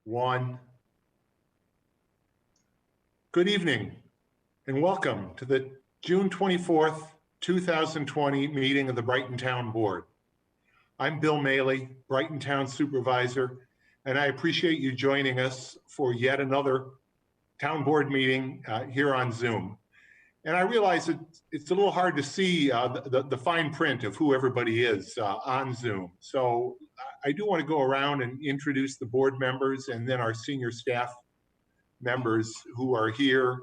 One. Good evening and welcome to the June 24th, 2020 meeting of the Brighton Town Board. I'm Bill Maley, Brighton Town Supervisor, and I appreciate you joining us for yet another Town Board meeting here on Zoom. And I realize it's a little hard to see the fine print of who everybody is on Zoom. So I do want to go around and introduce the board members and then our senior staff members who are here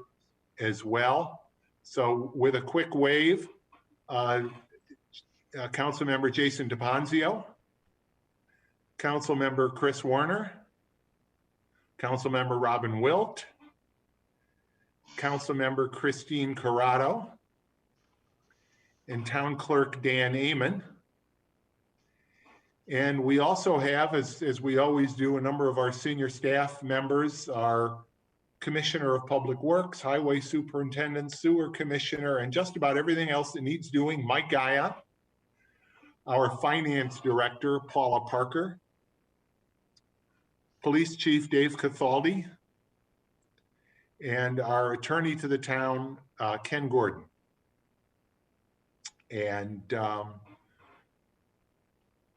as well. So with a quick wave, Councilmember Jason DePonzio, Councilmember Chris Warner, Councilmember Robin Wilt, Councilmember Christine Corrado, and Town Clerk Dan Amon. And we also have, as we always do, a number of our senior staff members, our Commissioner of Public Works, Highway Superintendent, Sewer Commissioner, and just about everything else that needs doing, Mike Gaia, our Finance Director, Paula Parker, Police Chief Dave Cathaldi, and our Attorney to the Town, Ken Gordon. And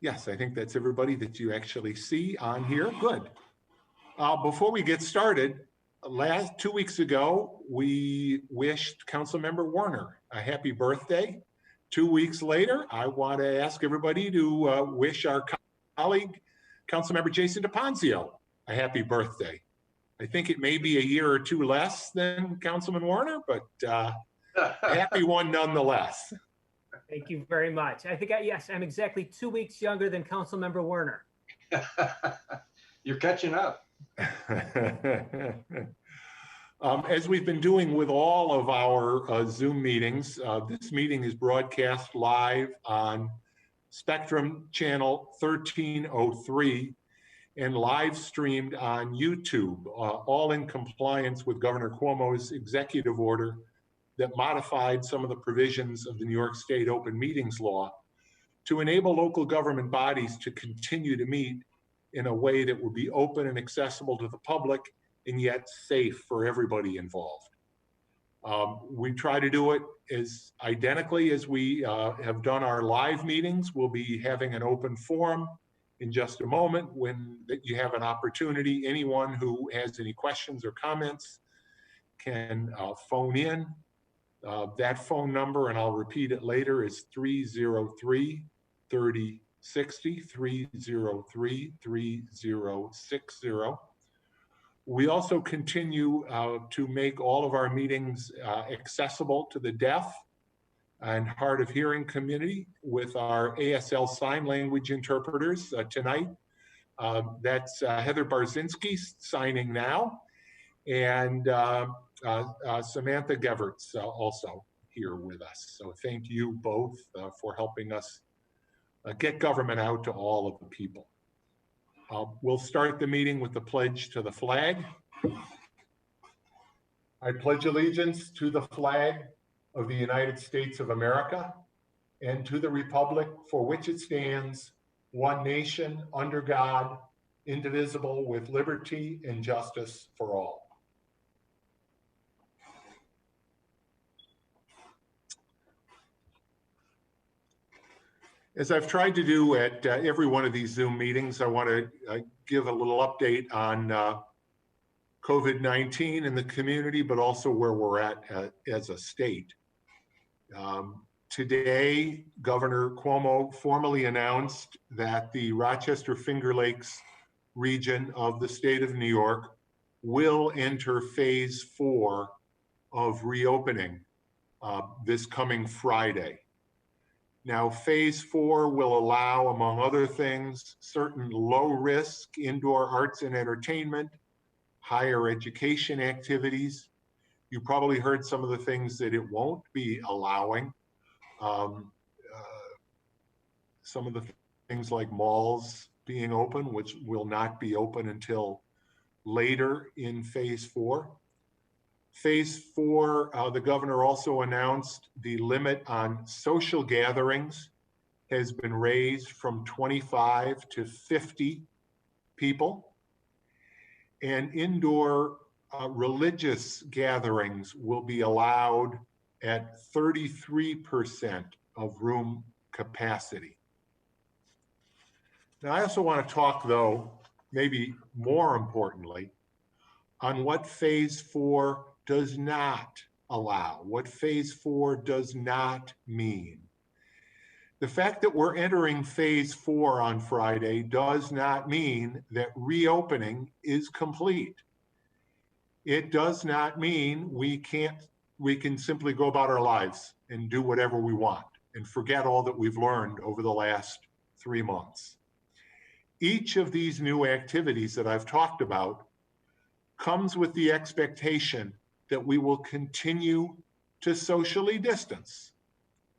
yes, I think that's everybody that you actually see on here. Good. Before we get started, 2 weeks ago, we wished Councilmember Warner a happy birthday. 2 weeks later, I want to ask everybody to wish our colleague, Councilmember Jason DePonzio, a happy birthday. I think it may be a year or two less than Councilman Warner, but a happy one nonetheless. Thank you very much. I think, yes, I'm exactly 2 weeks younger than Councilmember Warner. You're catching up. As we've been doing with all of our Zoom meetings, this meeting is broadcast live on Spectrum Channel 1303 and live streamed on YouTube, all in compliance with Governor Cuomo's executive order that modified some of the provisions of the New York State Open Meetings Law to enable local government bodies to continue to meet in a way that would be open and accessible to the public and yet safe for everybody involved. We try to do it as identically as we have done our live meetings. We'll be having an open forum in just a moment when you have an opportunity. Anyone who has any questions or comments can phone in. That phone number, and I'll repeat it later, is 303-3060, 303-3060. We also continue to make all of our meetings accessible to the deaf and hard of hearing community with our ASL sign language interpreters tonight. That's Heather Barzinski signing now, and Samantha Geverts also here with us. So thank you both for helping us get government out to all of the people. We'll start the meeting with the pledge to the flag. I pledge allegiance to the flag of the United States of America and to the republic for which it stands, one nation, under God, indivisible, with liberty and justice for all. As I've tried to do at every one of these Zoom meetings, I want to give a little update on COVID-19 in the community, but also where we're at as a state. Today, Governor Cuomo formally announced that the Rochester Finger Lakes region of the state of New York will enter phase 4 of reopening this coming Friday. Now, phase 4 will allow, among other things, certain low-risk indoor arts and entertainment, higher education activities. You probably heard some of the things that it won't be allowing. Some of the things like malls being open, which will not be open until later in phase 4. Phase 4, the governor also announced the limit on social gatherings has been raised from 25 to 50 people. and indoor religious gatherings will be allowed at 33% of room capacity. Now, I also want to talk, though, maybe more importantly, on what phase 4 does not allow, what phase 4 does not mean. The fact that we're entering phase 4 on Friday does not mean that reopening is complete. It does not mean we can simply go about our lives and do whatever we want and forget all that we've learned over the last 3 months. Each of these new activities that I've talked about comes with the expectation that we will continue to socially distance.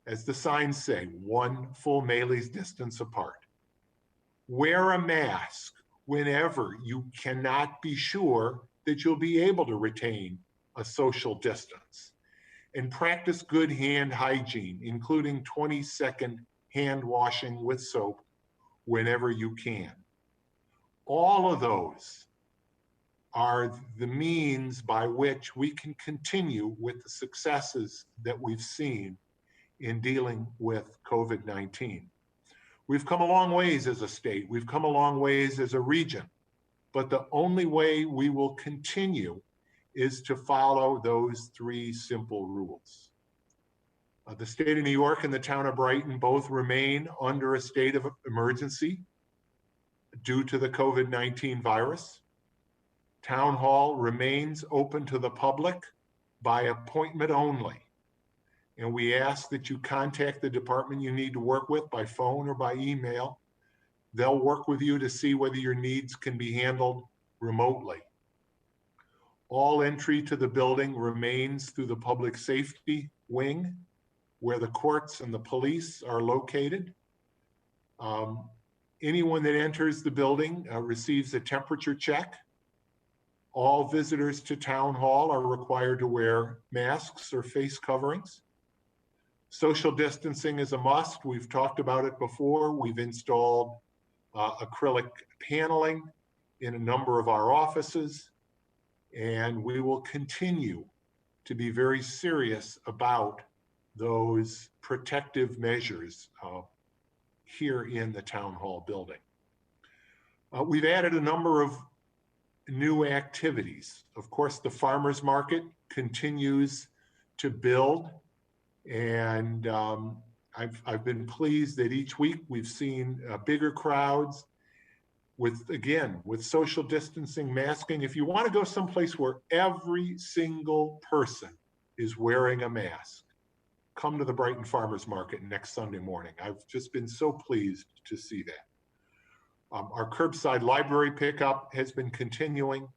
As the signs say, 1 full Mailey's distance apart. Wear a mask whenever you cannot be sure that you'll be able to retain a social distance. And practice good hand hygiene, including 20-second hand washing with soap whenever you can. All of those are the means by which we can continue with the successes that we've seen in dealing with COVID-19. We've come a long ways as a state, we've come a long ways as a region, but the only way we will continue is to follow those 3 simple rules. The state of New York and the town of Brighton both remain under a state of emergency due to the COVID-19 virus. Town Hall remains open to the public by appointment only. And we ask that you contact the department you need to work with by phone or by email. They'll work with you to see whether your needs can be handled remotely. All entry to the building remains through the public safety wing, where the courts and the police are located. Anyone that enters the building receives a temperature check. All visitors to Town Hall are required to wear masks or face coverings. Social distancing is a must. We've talked about it before. We've installed acrylic paneling in a number of our offices, and we will continue to be very serious about those protective measures here in the Town Hall building. We've added a number of new activities. Of course, the farmers market continues to build. And I've been pleased that each week we've seen bigger crowds with social distancing, masking. If you want to go someplace where every single person is wearing a mask, come to the Brighton Farmers Market next Sunday morning. I've just been so pleased to see that. Our curbside library pickup has been continuing.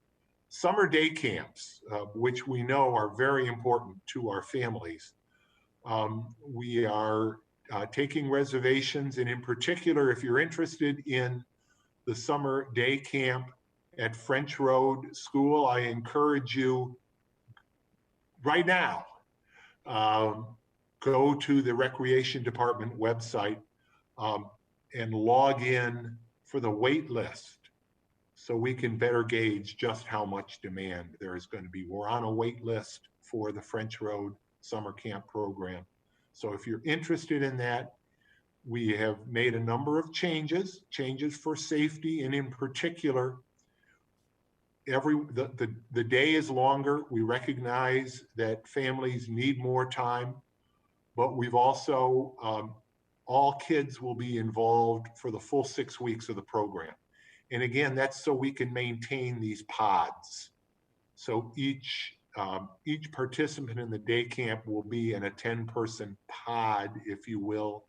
Summer day camps, which we know are very important to our families. We are taking reservations, and in particular, if you're interested in the summer day camp at French Road School, I encourage you right now, go to the Recreation Department website and log in for the wait list so we can better gauge just how much demand there is going to be. We're on a wait list for the French Road summer camp program. So if you're interested in that, we have made a number of changes for safety, and in particular, the day is longer. We recognize that families need more time, but we've also, all kids will be involved for the full 6 weeks of the program. And again, that's so we can maintain these pods. So each participant in the day camp will be in a 10-person pod, if you will,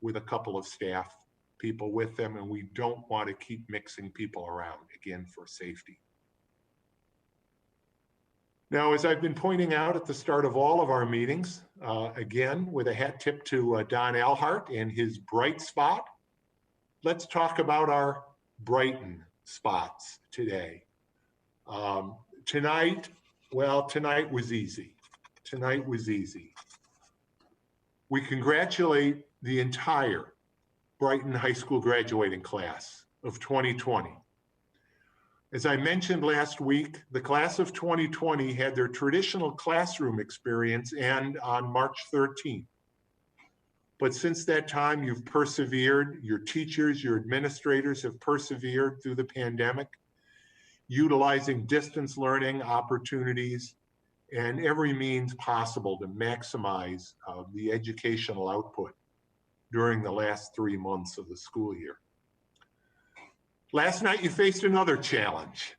with a couple of staff people with them, and we don't want to keep mixing people around, again, for safety. Now, as I've been pointing out at the start of all of our meetings, again, with a hat tip to Don Alhart and his bright spot, let's talk about our Brighton spots today. Tonight was easy. Tonight was easy. We congratulate the entire Brighton High School graduating class of 2020. As I mentioned last week, the class of 2020 had their traditional classroom experience end on March 13th. But since that time, you've persevered. Your teachers, your administrators have persevered through the pandemic, utilizing distance learning opportunities and every means possible to maximize the educational output during the last 3 months of the school year. Last night, you faced another challenge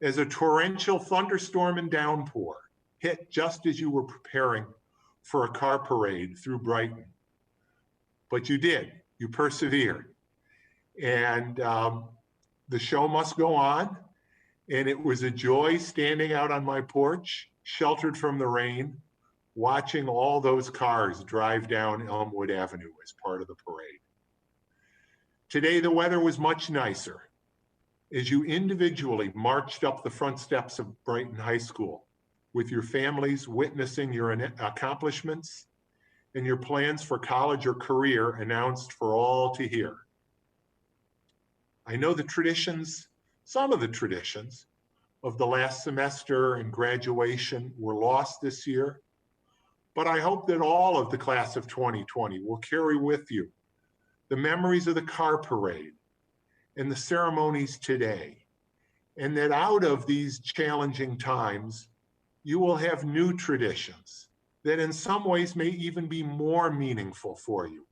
as a torrential thunderstorm and downpour hit just as you were preparing for a car parade through Brighton. But you did, you persevered. And the show must go on. And it was a joy standing out on my porch, sheltered from the rain, watching all those cars drive down Elmwood Avenue as part of the parade. Today, the weather was much nicer as you individually marched up the front steps of Brighton High School with your families witnessing your accomplishments and your plans for college or career announced for all to hear. I know the traditions, some of the traditions of the last semester and graduation were lost this year, but I hope that all of the class of 2020 will carry with you the memories of the car parade and the ceremonies today, and that out of these challenging times, you will have new traditions that in some ways may even be more meaningful for you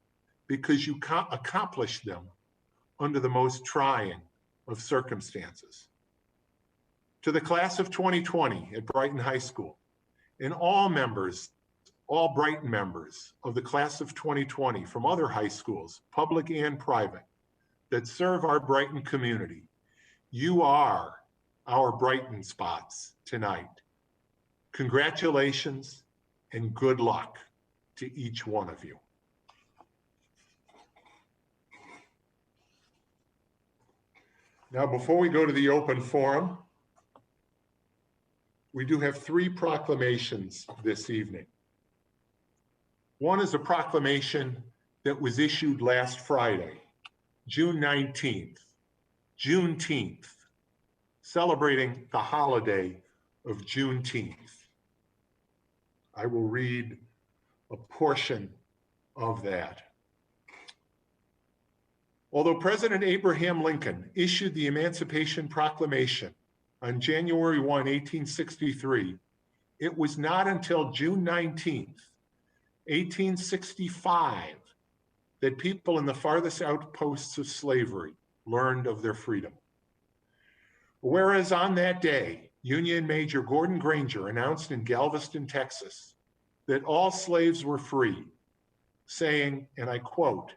because you accomplished them under the most trying of circumstances. To the class of 2020 at Brighton High School and all members, all Brighton members of the class of 2020 from other high schools, public and private, that serve our Brighton community, you are our Brighton spots tonight. Congratulations and good luck to each one of you. Now, before we go to the open forum, we do have 3 proclamations this evening. One is a proclamation that was issued last Friday, June 19th, Juneteenth, celebrating the holiday of Juneteenth. I will read a portion of that. Although President Abraham Lincoln issued the Emancipation Proclamation on January 1, 1863, it was not until June 19th, 1865, that people in the farthest outposts of slavery learned of their freedom. Whereas on that day, Union Major Gordon Granger announced in Galveston, Texas, that all slaves were free, saying, and I quote,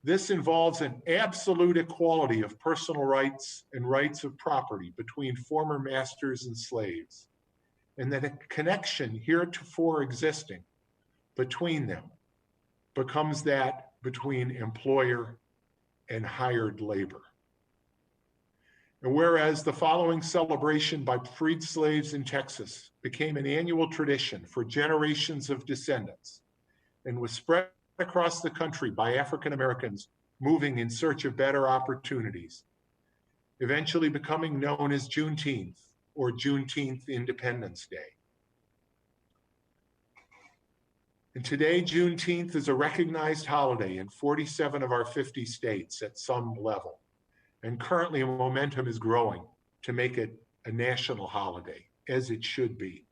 "This involves an absolute equality of personal rights and rights of property between former masters and slaves, and that a connection heretofore existing between them becomes that between employer and hired labor." And whereas the following celebration by freed slaves in Texas became an annual tradition for generations of descendants and was spread across the country by African Americans moving in search of better opportunities, eventually becoming known as Juneteenth or Juneteenth Independence Day. And today, Juneteenth is a recognized holiday in 47 of our 50 states at some level. And currently, momentum is growing to make it a national holiday, as it should be.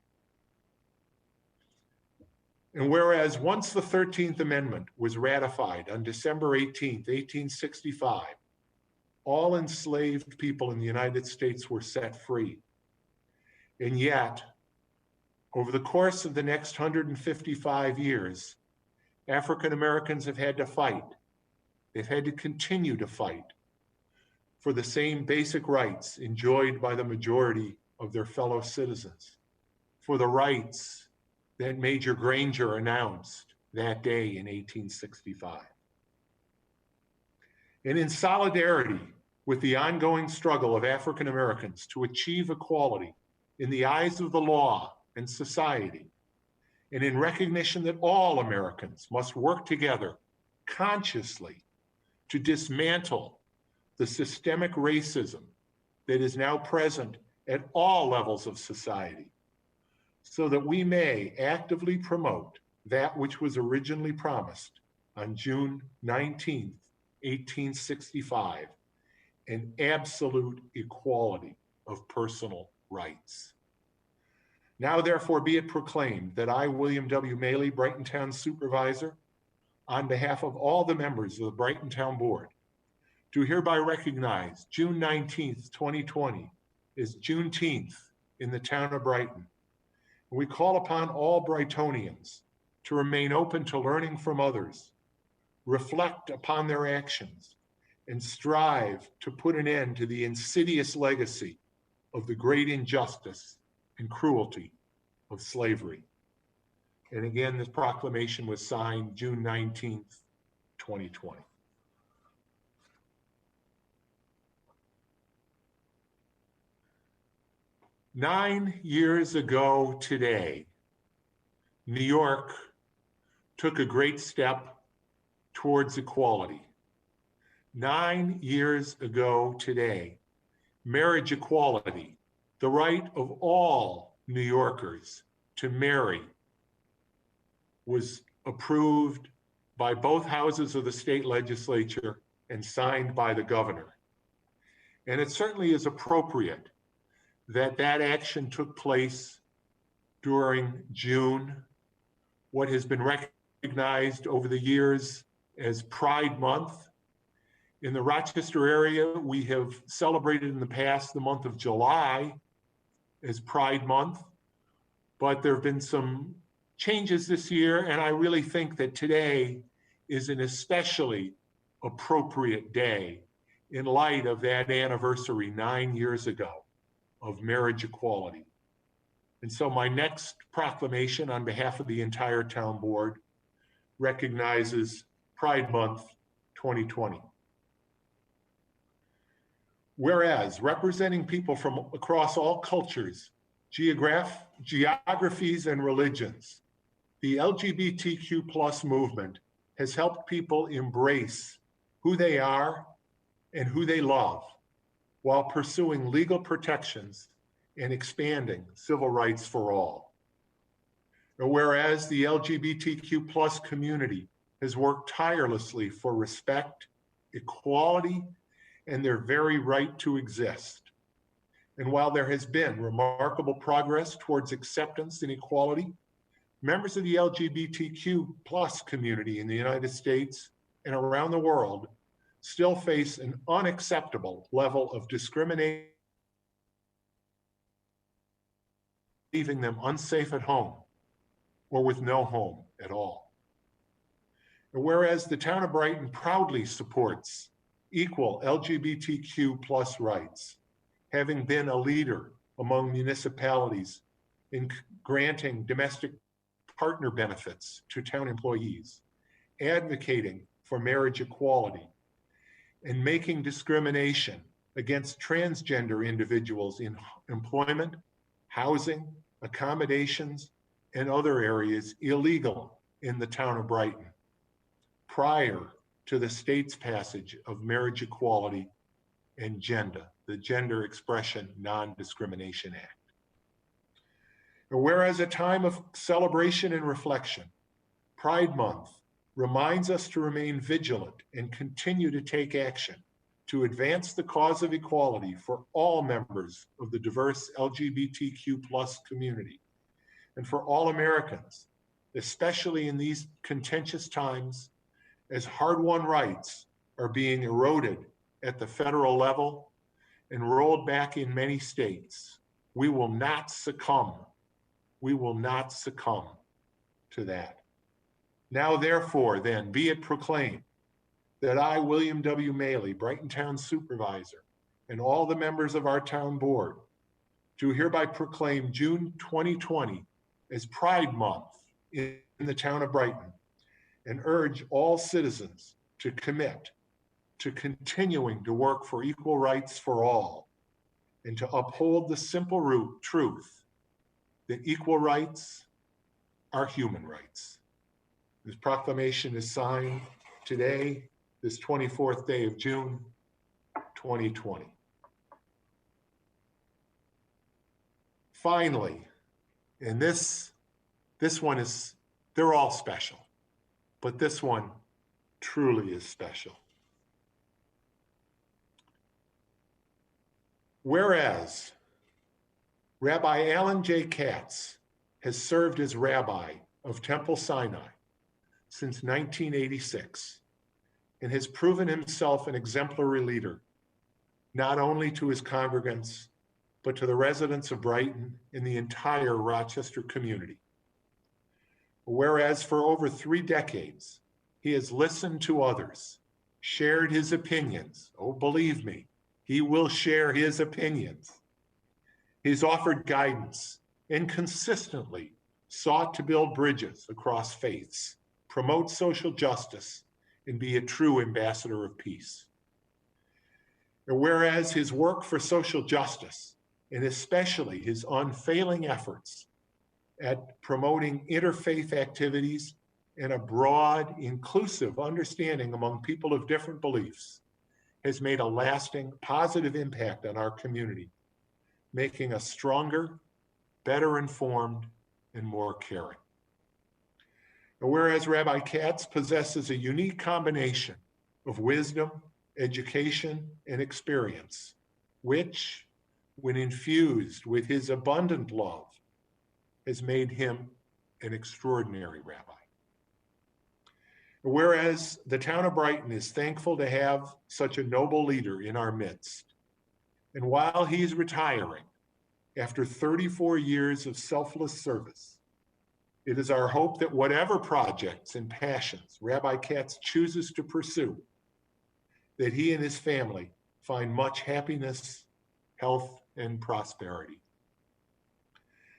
And whereas once the 13th Amendment was ratified on December 18th, 1865, all enslaved people in the United States were set free. And yet, over the course of the next 155 years, African Americans have had to fight. They've had to continue to fight for the same basic rights enjoyed by the majority of their fellow citizens, for the rights that Major Granger announced that day in 1865. And in solidarity with the ongoing struggle of African Americans to achieve equality in the eyes of the law and society, and in recognition that all Americans must work together consciously to dismantle the systemic racism that is now present at all levels of society, so that we may actively promote that which was originally promised on June 19th, 1865, an absolute equality of personal rights. Now, therefore, be it proclaimed that I, William W. Maley, Brighton Town Supervisor, on behalf of all the members of the Brighton Town Board, do hereby recognize June 19th, 2020 as Juneteenth in the town of Brighton. And we call upon all Brightonians to remain open to learning from others, reflect upon their actions, and strive to put an end to the insidious legacy of the great injustice and cruelty of slavery. And again, this proclamation was signed June 19th, 2020. Nine years ago today, New York took a great step towards equality. 9 years ago today, marriage equality, the right of all New Yorkers to marry, was approved by both houses of the state legislature and signed by the governor. And it certainly is appropriate that that action took place during June, what has been recognized over the years as Pride Month. In the Rochester area, we have celebrated in the past the month of July as Pride Month, but there have been some changes this year, and I really think that today is an especially appropriate day in light of that anniversary 9 years ago of marriage equality. And so my next proclamation on behalf of the entire town board recognizes Pride Month 2020. Whereas representing people from across all cultures, geographies, and religions, the LGBTQ+ movement has helped people embrace who they are and who they love, while pursuing legal protections and expanding civil rights for all. Whereas the LGBTQ+ community has worked tirelessly for respect, equality, and their very right to exist. And while there has been remarkable progress towards acceptance and equality, members of the LGBTQ+ community in the United States and around the world still face an unacceptable level of discrimination, leaving them unsafe at home or with no home at all. And whereas the town of Brighton proudly supports equal LGBTQ+ rights, having been a leader among municipalities in granting domestic partner benefits to town employees, advocating for marriage equality, and making discrimination against transgender individuals in employment, housing, accommodations, and other areas illegal in the town of Brighton, prior to the state's passage of marriage equality and GENDA, the Gender Expression Non-Discrimination Act. And whereas a time of celebration and reflection, Pride Month reminds us to remain vigilant and continue to take action to advance the cause of equality for all members of the diverse LGBTQ+ community and for all Americans, especially in these contentious times as hard-won rights are being eroded at the federal level and rolled back in many states. We will not succumb. We will not succumb to that. Now, therefore, then, be it proclaimed that I, William W. Maley, Brighton Town Supervisor, and all the members of our town board do hereby proclaim June 2020 as Pride Month in the town of Brighton, and urge all citizens to commit to continuing to work for equal rights for all, and to uphold the simple truth that equal rights are human rights. This proclamation is signed today, this 24th day of June, 2020. finally, and this one is, they're all special, but this one truly is special. Whereas Rabbi Alan J. Katz has served as rabbi of Temple Sinai since 1986 and has proven himself an exemplary leader, not only to his congregants, but to the residents of Brighton and the entire Rochester community. Whereas for over 3 decades, he has listened to others, shared his opinions. Oh, believe me, he will share his opinions. He's offered guidance and consistently sought to build bridges across faiths, promote social justice, and be a true ambassador of peace. And whereas his work for social justice, and especially his unfailing efforts at promoting interfaith activities and a broad, inclusive understanding among people of different beliefs, has made a lasting, positive impact on our community, making us stronger, better informed, and more caring. And whereas Rabbi Katz possesses a unique combination of wisdom, education, and experience, which, when infused with his abundant love, has made him an extraordinary rabbi. Whereas the town of Brighton is thankful to have such a noble leader in our midst, and while he's retiring after 34 years of selfless service, it is our hope that whatever projects and passions Rabbi Katz chooses to pursue, that he and his family find much happiness, health, and prosperity.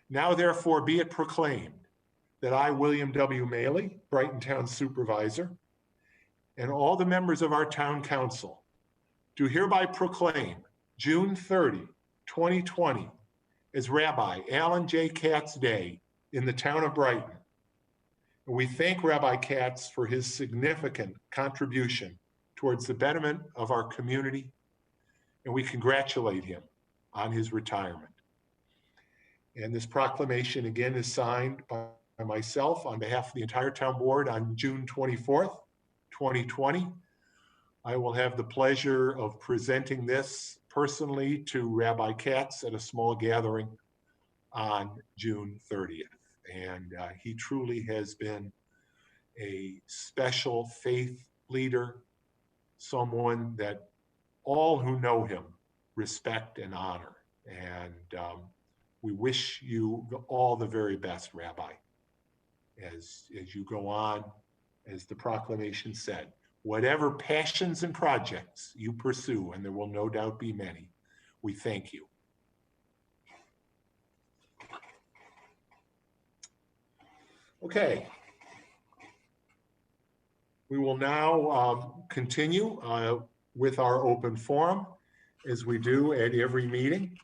Now, therefore, be it proclaimed that I, William W. Maley, Brighton Town Supervisor, and all the members of our town council do hereby proclaim June 30, 2020 as Rabbi Alan J. Katz Day in the town of Brighton. And we thank Rabbi Katz for his significant contribution towards the betterment of our community, and we congratulate him on his retirement. And this proclamation again is signed by myself on behalf of the entire town board on June 24th, 2020. I will have the pleasure of presenting this personally to Rabbi Katz at a small gathering on June 30th. And he truly has been a special faith leader, someone that all who know him respect and honor. And we wish you all the very best, Rabbi, as you go on, as the proclamation said, whatever passions and projects you pursue, and there will no doubt be many, we thank you. Okay. We will now continue with our open forum, as we do at every meeting.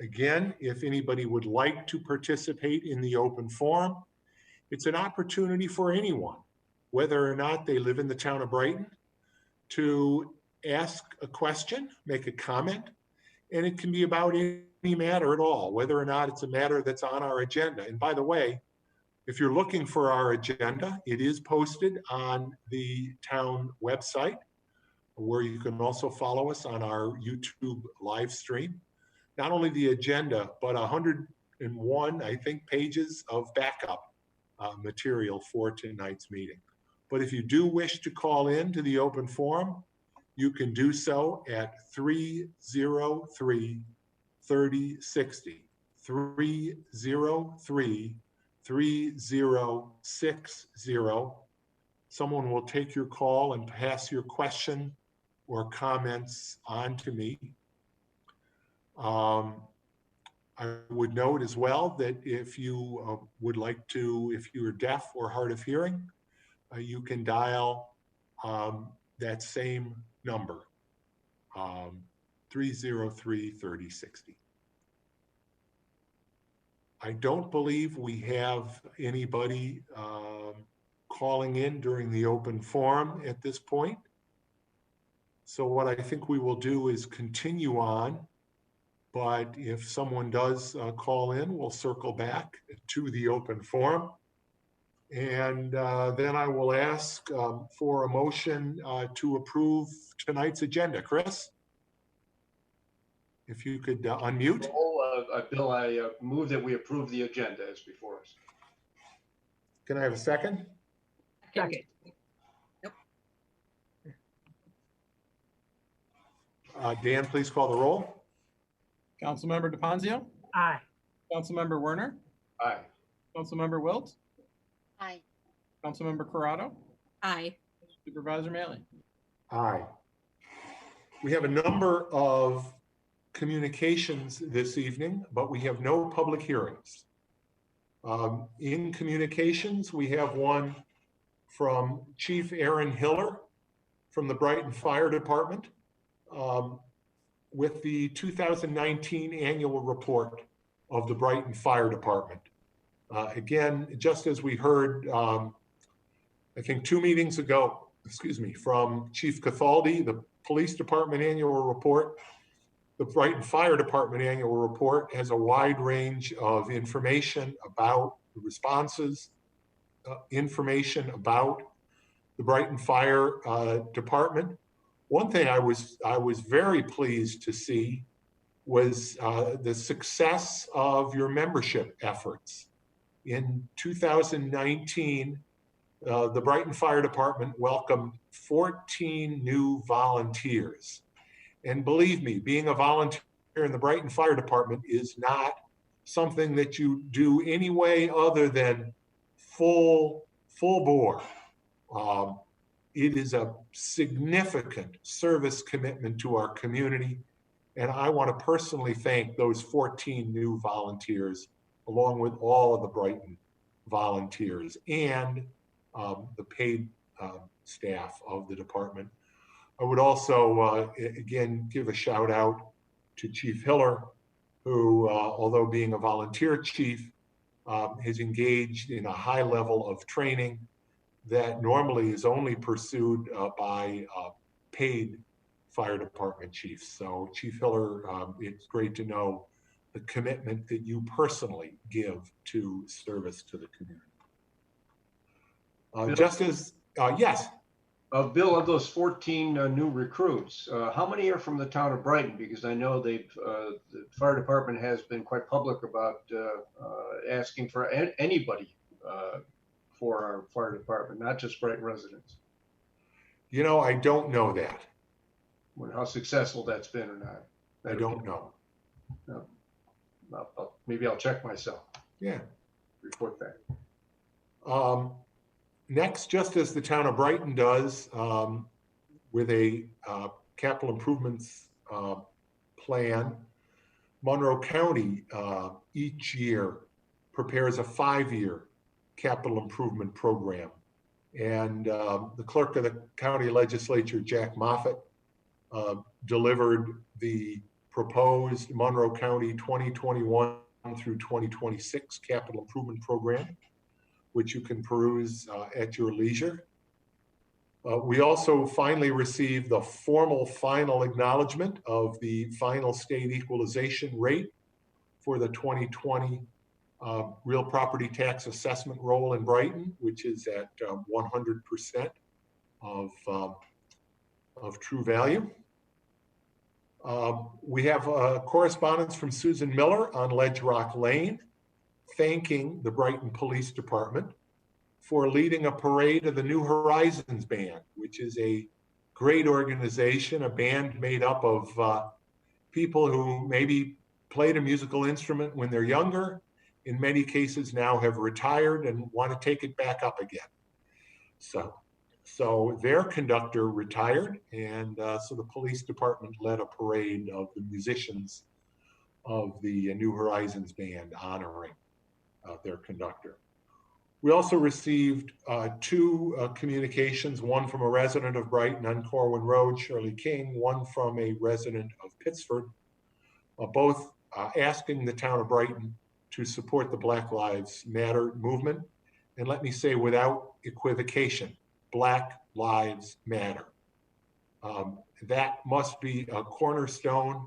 Again, if anybody would like to participate in the open forum, it's an opportunity for anyone, whether or not they live in the town of Brighton, to ask a question, make a comment, and it can be about any matter at all, whether or not it's a matter that's on our agenda. And by the way, if you're looking for our agenda, it is posted on the town website, where you can also follow us on our YouTube live stream. Not only the agenda, but 101, I think, pages of backup material for tonight's meeting. But if you do wish to call in to the open forum, you can do so at 303-3060, 303-3060. Someone will take your call and pass your question or comments on to me. I would note as well that if you would like to, if you're deaf or hard of hearing, you can dial that same number, 303-3060. I don't believe we have anybody calling in during the open forum at this point. So what I think we will do is continue on, but if someone does call in, we'll circle back to the open forum. And then I will ask for a motion to approve tonight's agenda. Chris? If you could unmute. Bill, I move that we approve the agenda as before us. Can I have a second? Second. Dan, please call the roll. Councilmember DePonzio, Aye. Councilmember Werner, Aye. Councilmember Wilt, Aye. Councilmember Corrado, Aye. Supervisor Maley. Aye. We have a number of communications this evening, but we have no public hearings. In communications, we have one from Chief Aaron Hiller from the Brighton Fire Department with the 2019 annual report of the Brighton Fire Department. Again, just as we heard, I think 2 meetings ago, from Chief Cathaldi, the Police Department annual report, the Brighton Fire Department annual report has a wide range of information about the responses, information about the Brighton Fire Department. One thing I was very pleased to see was the success of your membership efforts. In 2019, the Brighton Fire Department welcomed 14 new volunteers. And believe me, being a volunteer in the Brighton Fire Department is not something that you do any way other than full bore. It is a significant service commitment to our community. And I want to personally thank those 14 new volunteers, along with all of the Brighton volunteers and the paid staff of the department. I would also, again, give a shout out to Chief Hiller, who, although being a volunteer chief, has engaged in a high level of training that normally is only pursued by paid fire department chiefs. So Chief Hiller, it's great to know the commitment that you personally give to service to the community. Just as, yes. Bill, of those 14 new recruits, how many are from the town of Brighton? Because I know the fire department has been quite public about asking for anybody for our fire department, not just Brighton residents. You know, I don't know that. How successful that's been or not. I don't know. No. Maybe I'll check myself. Yeah. Report back. Next, just as the town of Brighton does with a capital improvements plan, Monroe County each year prepares a 5-year capital improvement program. And the clerk of the county legislature, Jack Moffett, delivered the proposed Monroe County 2021 through 2026 capital improvement program, which you can peruse at your leisure. We also finally received the formal final acknowledgement of the final state equalization rate for the 2020 real property tax assessment roll in Brighton, which is at 100% of true value. We have correspondence from Susan Miller on Ledge Rock Lane, thanking the Brighton Police Department for leading a parade of the New Horizons Band, which is a great organization, a band made up of people who maybe played a musical instrument when they're younger, in many cases now have retired and want to take it back up again. So their conductor retired, and so the police department led a parade of the musicians of the New Horizons Band honoring their conductor. We also received 2 communications, one from a resident of Brighton on Corwin Road, Shirley King, one from a resident of Pittsford, both asking the town of Brighton to support the Black Lives Matter movement. And let me say without equivocation, Black Lives Matter. That must be a cornerstone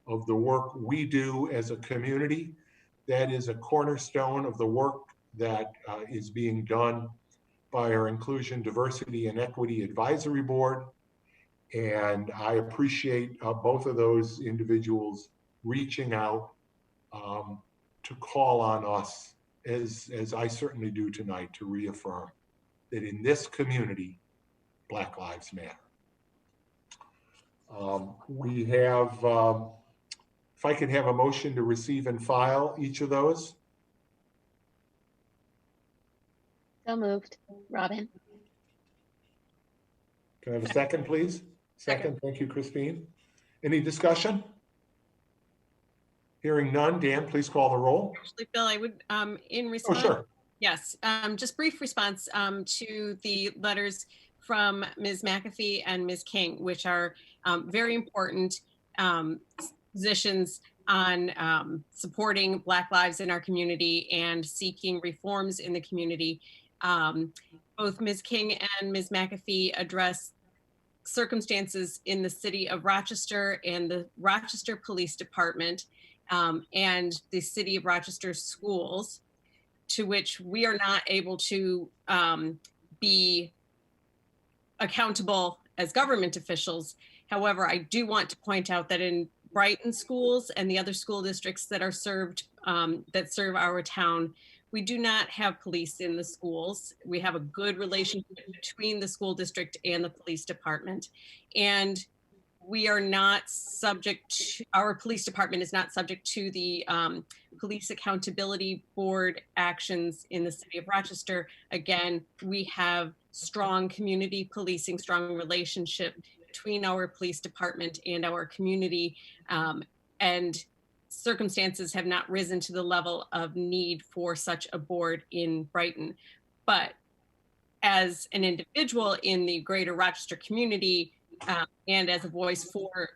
of the work we do as a community. That is a cornerstone of the work that is being done by our Inclusion, Diversity, and Equity Advisory Board. And I appreciate both of those individuals reaching out to call on us, as I certainly do tonight, to reaffirm that in this community, Black Lives Matter. We have, if I could have a motion to receive and file each of those. So moved. Robin? Can I have a second, please? Second, thank you, Christine. Any discussion? Hearing none, Dan, please call the roll. Actually, Bill, I would, in Oh, response, sure. yes, just brief response to the letters from Ms. McAfee and Ms. King, which are very important positions on supporting Black lives in our community and seeking reforms in the community. Both Ms. King and Ms. McAfee address circumstances in the city of Rochester and the Rochester Police Department and the city of Rochester schools, to which we are not able to be accountable as government officials. However, I do want to point out that in Brighton schools and the other school districts that are served, that serve our town, we do not have police in the schools. We have a good relationship between the school district and the police department. And we are not subject to, our police department is not subject to the Police Accountability Board actions in the city of Rochester. Again, we have strong community policing, strong relationship between our police department and our community. And circumstances have not risen to the level of need for such a board in Brighton. But as an individual in the greater Rochester community, and as a voice for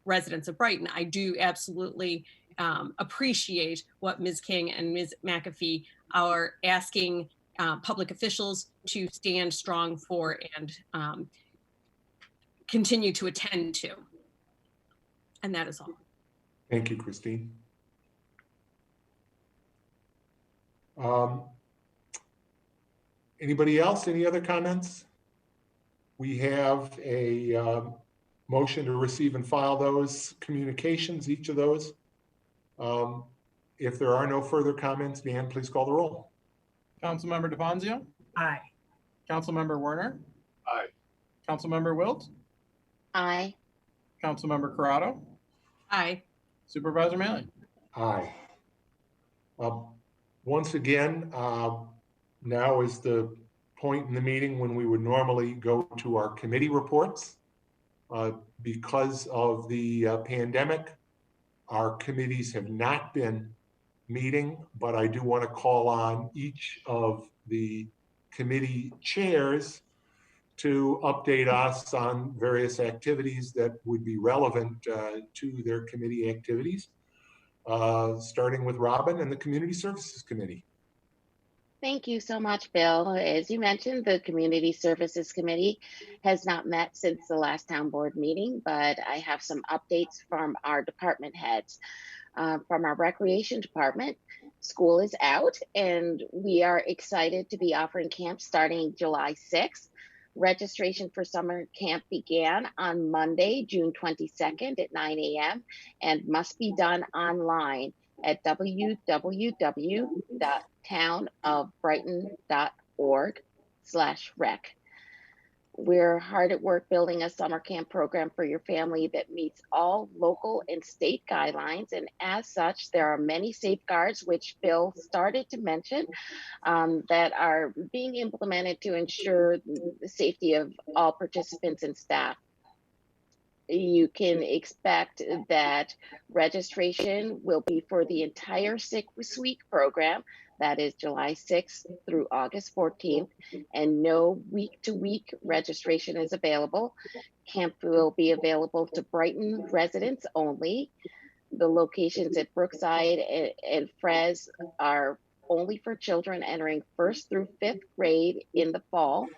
residents of Brighton, I do absolutely appreciate what Ms. King and Ms. McAfee are asking public officials to stand strong for and continue to attend to. And that is all. Thank you, Christine. Anybody else? Any other comments? We have a motion to receive and file those communications, each of those. If there are no further comments, Dan, please call the roll. Councilmember DeFazio, Aye. Councilmember Werner, Aye. Councilmember Wilt, Aye. Councilmember Corrado, Aye. Supervisor Mailey. Aye. Once again, now is the point in the meeting when we would normally go to our committee reports. Because of the pandemic, our committees have not been meeting, but I do want to call on each of the committee chairs to update us on various activities that would be relevant to their committee activities, starting with Robin and the Community Services Committee. Thank you so much, Bill. As you mentioned, the Community Services Committee has not met since the last town board meeting, but I have some updates from our department heads. From our recreation department, school is out and we are excited to be offering camps starting July 6th. Registration for summer camp began on Monday, June 22nd at 9 a.m. and must be done online at www.townofbrighton.org/rec. We're hard at work building a summer camp program for your family that meets all local and state guidelines. And as such, there are many safeguards, which Bill started to mention, that are being implemented to ensure the safety of all participants and staff. You can expect that registration will be for the entire 6-week program. That is July 6th through August 14th, and no week-to-week registration is available. Camp will be available to Brighton residents only. The locations at Brookside and Frez are only for children entering 1st through 5th grade in the fall.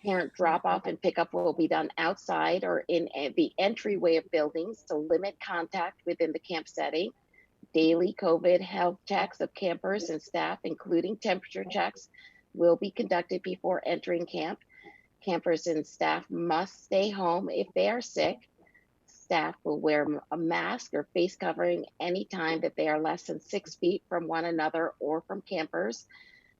Parent drop-off and pickup will be done outside or in the entryway of buildings to limit contact within the camp setting. Daily COVID health checks of campers and staff, including temperature checks, will be conducted before entering camp. Campers and staff must stay home if they are sick. Staff will wear a mask or face covering anytime that they are less than 6 feet from one another or from campers.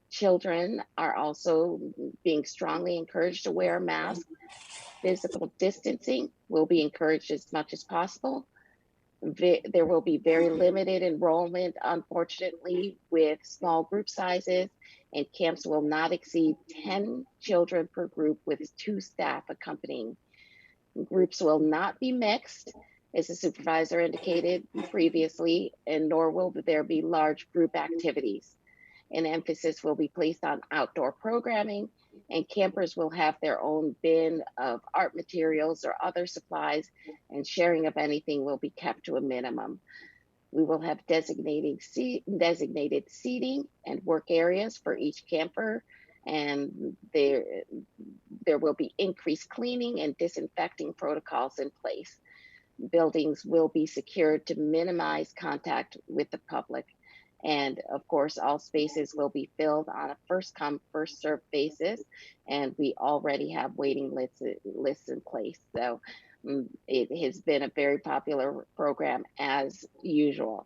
Children are also being strongly encouraged to wear a mask. Physical distancing will be encouraged as much as possible. There will be very limited enrollment, unfortunately, with small group sizes, and camps will not exceed 10 children per group with 2 staff accompanying. Groups will not be mixed, as the supervisor indicated previously, and nor will there be large group activities. An emphasis will be placed on outdoor programming, and campers will have their own bin of art materials or other supplies, and sharing of anything will be kept to a minimum. We will have designated seating and work areas for each camper, and there will be increased cleaning and disinfecting protocols in place. Buildings will be secured to minimize contact with the public. And of course, all spaces will be filled on a first come, first served basis. And we already have waiting lists in place. So it has been a very popular program as usual.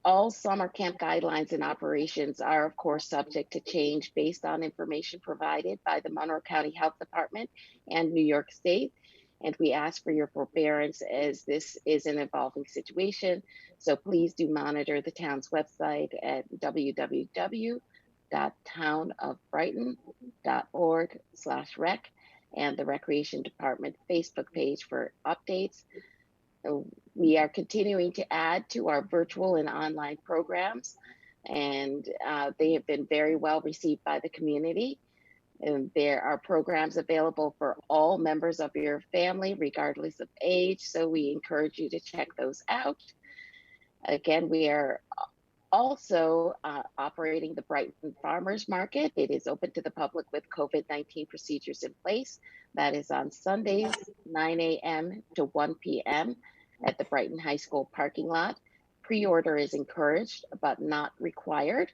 All summer camp guidelines and operations are of course subject to change based on information provided by the Monroe County Health Department and New York State. And we ask for your forbearance as this is an evolving situation. So please do monitor the town's website at www.townofbrighton.org/rec and the Recreation Department Facebook page for updates. We are continuing to add to our virtual and online programs, and they have been very well received by the community. And there are programs available for all members of your family, regardless of age. So we encourage you to check those out. Again, we are also operating the Brighton Farmers Market. It is open to the public with COVID-19 procedures in place. That is on Sundays, 9 a.m. to 1 p.m. at the Brighton High School parking lot. Pre-order is encouraged, but not required.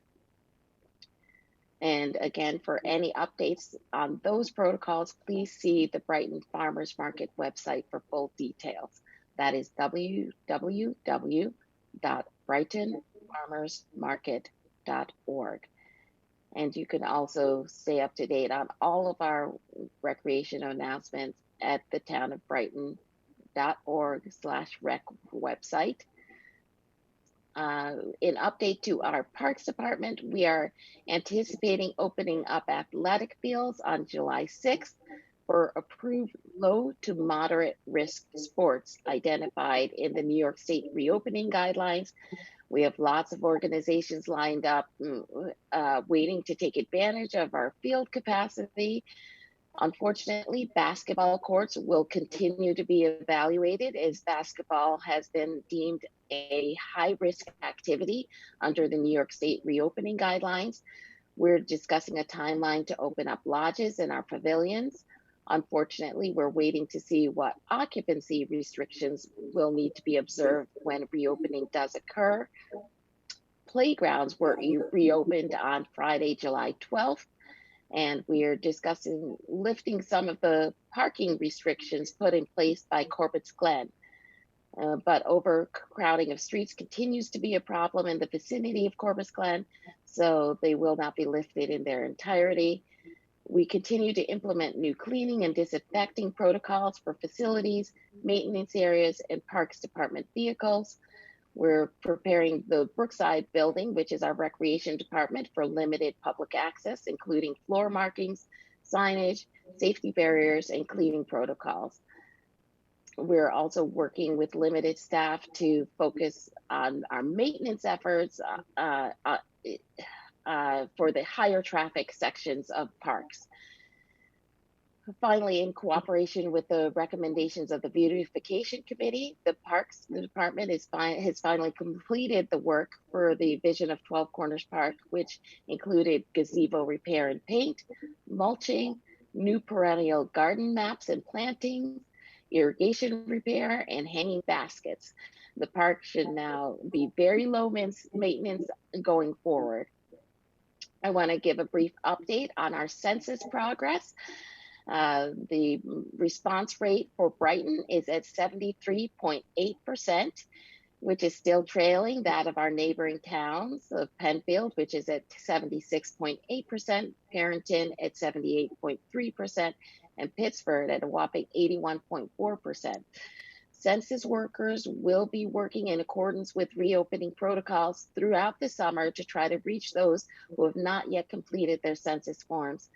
And again, for any updates on those protocols, please see the Brighton Farmers Market website for full details. That is www.brightonfarmersmarket.org. And you can also stay up to date on all of our recreation announcements at the townofbrighton.org/rec website. In update to our Parks Department, we are anticipating opening up athletic fields on July 6th for approved low to moderate risk sports identified in the New York State reopening guidelines. We have lots of organizations lined up waiting to take advantage of our field capacity. Unfortunately, basketball courts will continue to be evaluated as basketball has been deemed a high-risk activity under the New York State reopening guidelines. We're discussing a timeline to open up lodges in our pavilions. Unfortunately, we're waiting to see what occupancy restrictions will need to be observed when reopening does occur. Playgrounds were reopened on Friday, July 12th. And we are discussing lifting some of the parking restrictions put in place by Corbetts Glen. But overcrowding of streets continues to be a problem in the vicinity of Corbetts Glen, so they will not be lifted in their entirety. We continue to implement new cleaning and disinfecting protocols for facilities, maintenance areas, and Parks Department vehicles. We're preparing the Brookside building, which is our recreation department, for limited public access, including floor markings, signage, safety barriers, and cleaning protocols. We're also working with limited staff to focus on our maintenance efforts for the higher traffic sections of parks. Finally, in cooperation with the recommendations of the Beautification Committee, the Parks Department has finally completed the work for the vision of 12 Corners Park, which included gazebo repair and paint, mulching, new perennial garden maps and plantings, irrigation repair, and hanging baskets. The park should now be very low maintenance going forward. I want to give a brief update on our census progress. The response rate for Brighton is at 73.8%, which is still trailing that of our neighboring towns of Penfield, which is at 76.8%, Barrington at 78.3%, and Pittsford at a whopping 81.4%. Census workers will be working in accordance with reopening protocols throughout the summer to try to reach those who have not yet completed their census forms.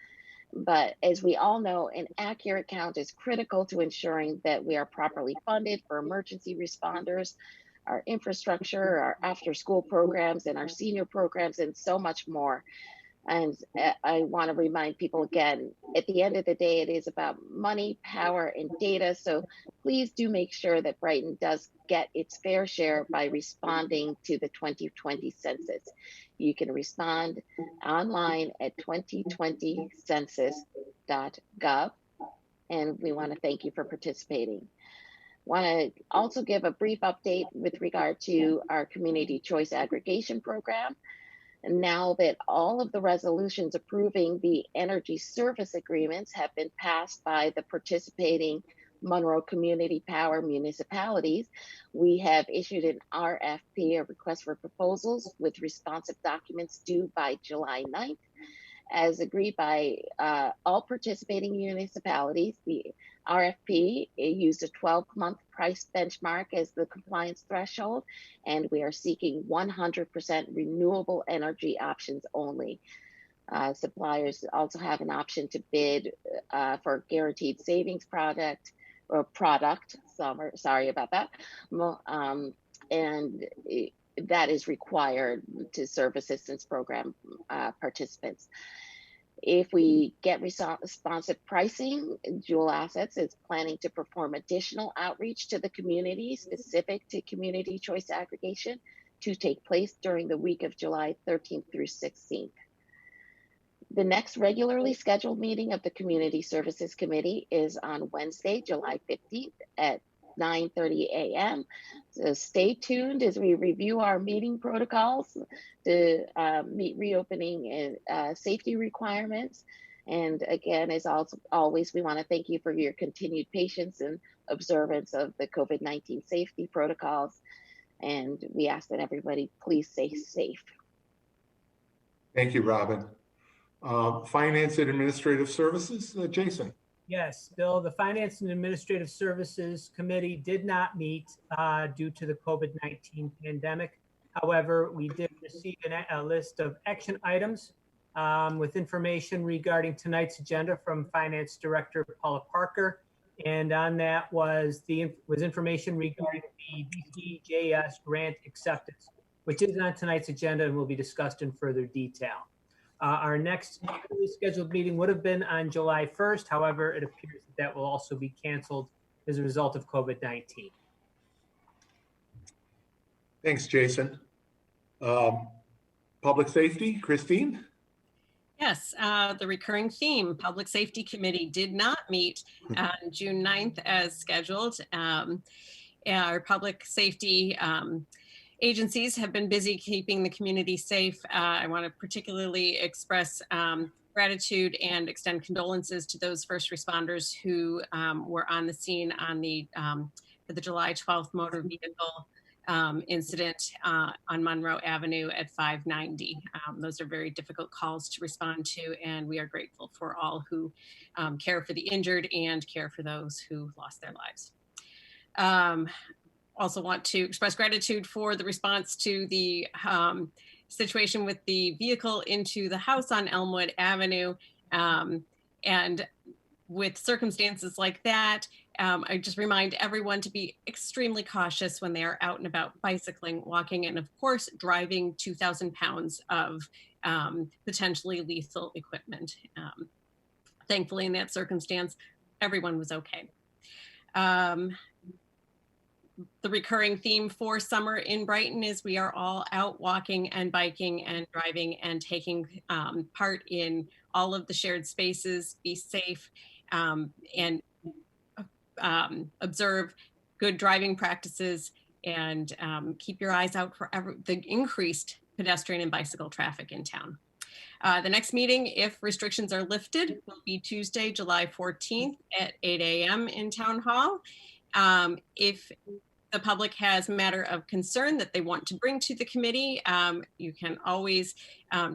But as we all know, an accurate count is critical to ensuring that we are properly funded for emergency responders, our infrastructure, our after-school programs, and our senior programs, and so much more. And I want to remind people again, at the end of the day, it is about money, power, and data. So please do make sure that Brighton does get its fair share by responding to the 2020 census. You can respond online at 2020census.gov. And we want to thank you for participating. Want to also give a brief update with regard to our community choice aggregation program. And now that all of the resolutions approving the energy service agreements have been passed by the participating Monroe Community Power municipalities, we have issued an RFP, a request for proposals, with responsive documents due by July 9th. As agreed by all participating municipalities, the RFP used a 12-month price benchmark as the compliance threshold, and we are seeking 100% renewable energy options only. Suppliers also have an option to bid for guaranteed savings product. Sorry about that. And that is required to serve assistance program participants. If we get responsive pricing, Dual Assets is planning to perform additional outreach to the community specific to community choice aggregation to take place during the week of July 13th through 16th. The next regularly scheduled meeting of the Community Services Committee is on Wednesday, July 15th at 9:30 a.m. So stay tuned as we review our meeting protocols to meet reopening and safety requirements. And again, as always, we want to thank you for your continued patience and observance of the COVID-19 safety protocols. And we ask that everybody please stay safe. Thank you, Robin. Finance and Administrative Services, Jason. Yes, Bill, the Finance and Administrative Services Committee did not meet due to the COVID-19 pandemic. However, we did receive a list of action items with information regarding tonight's agenda from Finance Director Paula Parker. And on that was information regarding the DCJS grant acceptance, which is on tonight's agenda and will be discussed in further detail. Our next scheduled meeting would have been on July 1st. However, it appears that will also be canceled as a result of COVID-19. Thanks, Jason. Public Safety, Christine? Yes, the recurring theme, Public Safety Committee did not meet on June 9th as scheduled. Our public safety agencies have been busy keeping the community safe. I want to particularly express gratitude and extend condolences to those first responders who were on the scene on for the July 12th motor vehicle incident on Monroe Avenue at 590. Those are very difficult calls to respond to, and we are grateful for all who care for the injured and care for those who lost their lives. Also want to express gratitude for the response to the situation with the vehicle into the house on Elmwood Avenue. And with circumstances like that, I just remind everyone to be extremely cautious when they are out and about bicycling, walking, and of course, driving 2,000 pounds of potentially lethal equipment. Thankfully, in that circumstance, everyone was okay. The recurring theme for summer in Brighton is we are all out walking and biking and driving and taking part in all of the shared spaces. Be safe and observe good driving practices, and keep your eyes out for the increased pedestrian and bicycle traffic in town. The next meeting, if restrictions are lifted, will be Tuesday, July 14th at 8 a.m. in Town Hall. If the public has matter of concern that they want to bring to the committee, you can always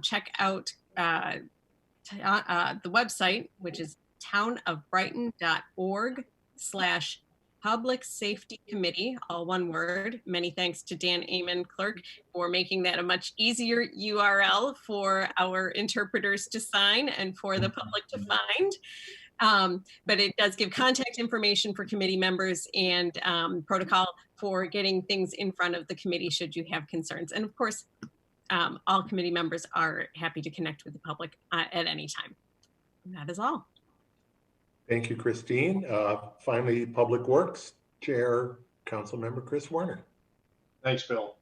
check out the website, which is townofbrighton.org/public safety committee, all one word. Many thanks to Dan Amon, clerk, for making that a much easier URL for our interpreters to sign and for the public to find. But it does give contact information for committee members and protocol for getting things in front of the committee should you have concerns. And of course, all committee members are happy to connect with the public at any time. And that is all. Thank you, Christine. Finally, Public Works Chair, Councilmember Chris Warner. Thanks, Bill.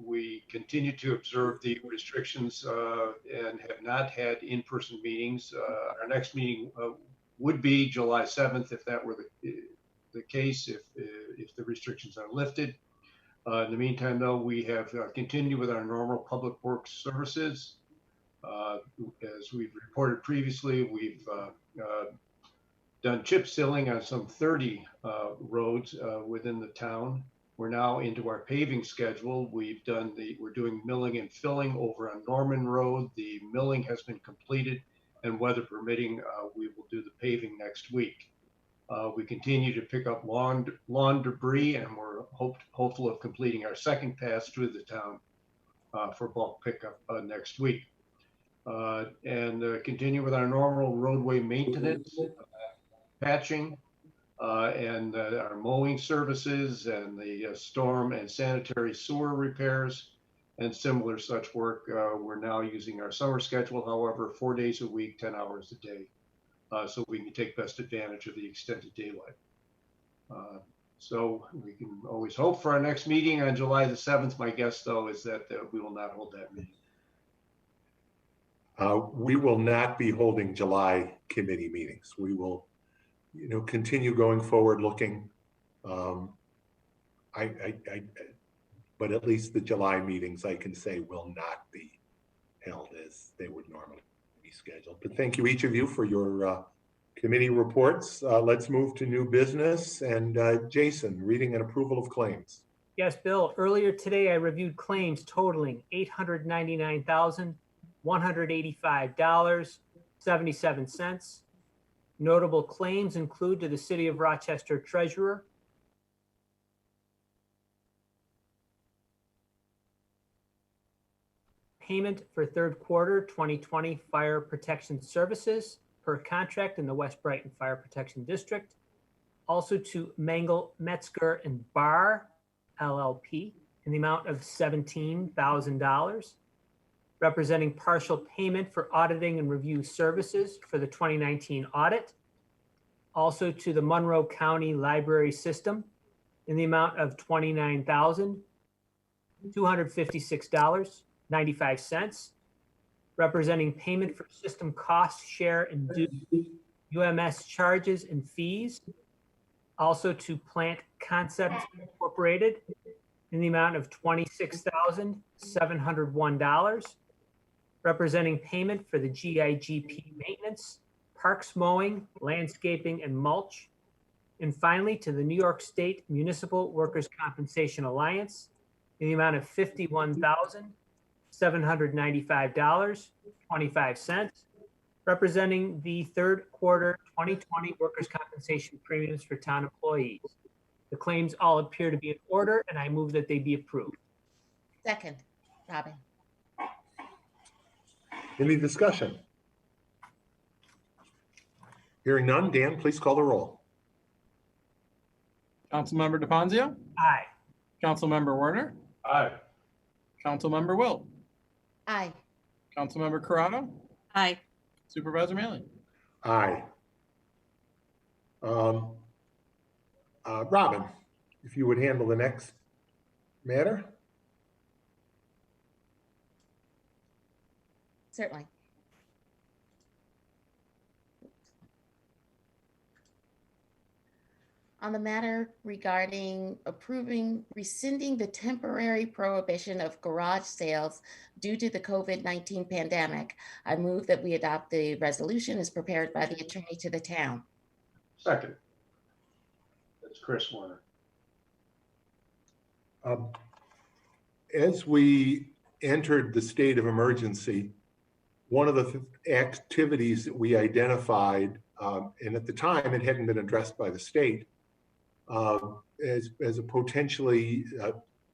We continue to observe the restrictions and have not had in-person meetings. Our next meeting would be July 7th, if that were the case, if the restrictions are lifted. In the meantime, though, we have continued with our normal public works services. As we've reported previously, we've done chip sealing on some 30 roads within the town. We're now into our paving schedule. We're doing milling and filling over on Norman Road. The milling has been completed, and weather permitting, we will do the paving next week. We continue to pick up lawn debris, and we're hopeful of completing our second pass through the town for bulk pickup next week. And continue with our normal roadway maintenance, patching, and our mowing services and the storm and sanitary sewer repairs and similar such work. We're now using our summer schedule, however, 4 days a week, 10 hours a day, so we can take best advantage of the extended daylight. So we can always hope for our next meeting on July the 7th. My guess, though, is that we will not hold that meeting. We will not be holding July committee meetings. We will, continue going forward looking. But at least the July meetings, I can say, will not be held as they would normally be scheduled. But thank you, each of you, for your committee reports. Let's move to new business. And Jason, reading and approval of claims. Yes, Bill. Earlier today, I reviewed claims totaling $899,185.77. Notable claims include to the City of Rochester Treasurer, payment for third quarter 2020 fire protection services per contract in the West Brighton Fire Protection District. Also to Mangel, Metzger and Barr, LLP, in the amount of $17,000. Representing partial payment for auditing and review services for the 2019 audit. Also to the Monroe County Library System in the amount of $29,256.95. Representing payment for system cost share and due UMS charges and fees. Also to Plant Concepts Incorporated in the amount of $26,701. Representing payment for the GIGP maintenance, parks mowing, landscaping, and mulch. And finally, to the New York State Municipal Workers' Compensation Alliance in the amount of $51,795.25, representing the third quarter 2020 workers' compensation premiums for town employees. The claims all appear to be in order, and I move that they be approved. Second, Robin. Any discussion? Hearing none, Dan, please call the roll. Councilmember DePonzio, Aye. Councilmember Werner, Aye. Councilmember Wilt, Aye. Councilmember Corrado, Aye. Supervisor Mailing. Aye. Robin, if you would handle the next matter? Certainly. On the matter regarding rescinding the temporary prohibition of garage sales due to the COVID-19 pandemic, I move that we adopt the resolution as prepared by the attorney to the town. Second. That's Chris Warner. As we entered the state of emergency, one of the activities that we identified, and at the time it hadn't been addressed by the state, as a potentially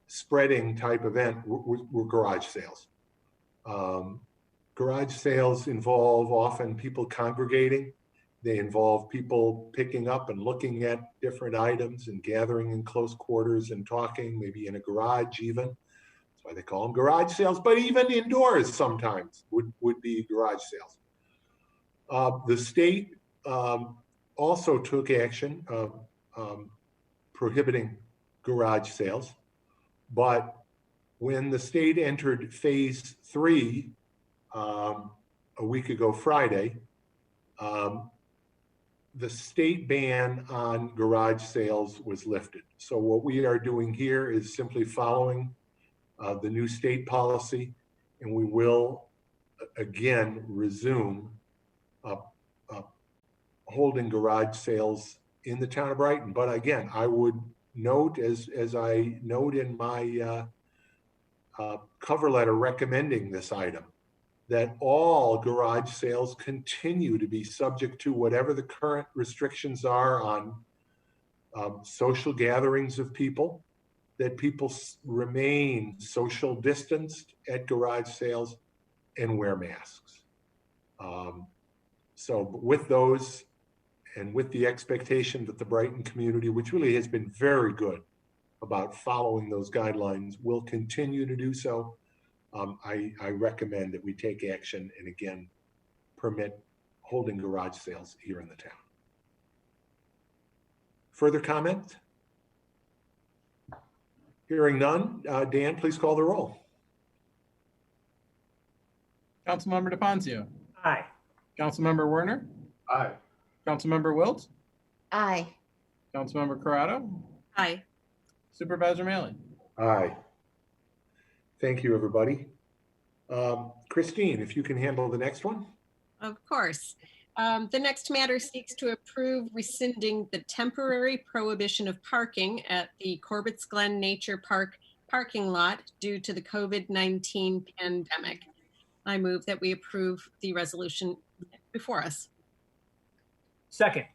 spreading type event were garage sales. Garage sales involve often people congregating. They involve people picking up and looking at different items and gathering in close quarters and talking, maybe in a garage even. That's why they call them garage sales, but even indoors sometimes would be garage sales. The state also took action prohibiting garage sales, but when the state entered phase 3 a week ago Friday, the state ban on garage sales was lifted. So what we are doing here is simply following the new state policy, and we will again resume holding garage sales in the town of Brighton. But again, I would note, as I note in my cover letter recommending this item, that all garage sales continue to be subject to whatever the current restrictions are on social gatherings of people, that people remain social distanced at garage sales and wear masks. So with those, and with the expectation that the Brighton community, which really has been very good about following those guidelines, will continue to do so, I recommend that we take action and again permit holding garage sales here in the town. Further comment? Hearing none, Dan, please call the roll. Councilmember DePonzio. Aye. Councilmember Werner. Aye. Councilmember Wilt. Aye. Councilmember Corrado. Aye. Supervisor Maley. Aye. Thank you, everybody. Christine, if you can handle the next one. Of course. The next matter seeks to approve rescinding the temporary prohibition of parking at the Corbetts Glen Nature Park parking lot due to the COVID-19 pandemic. I move that we approve the resolution before us. Second.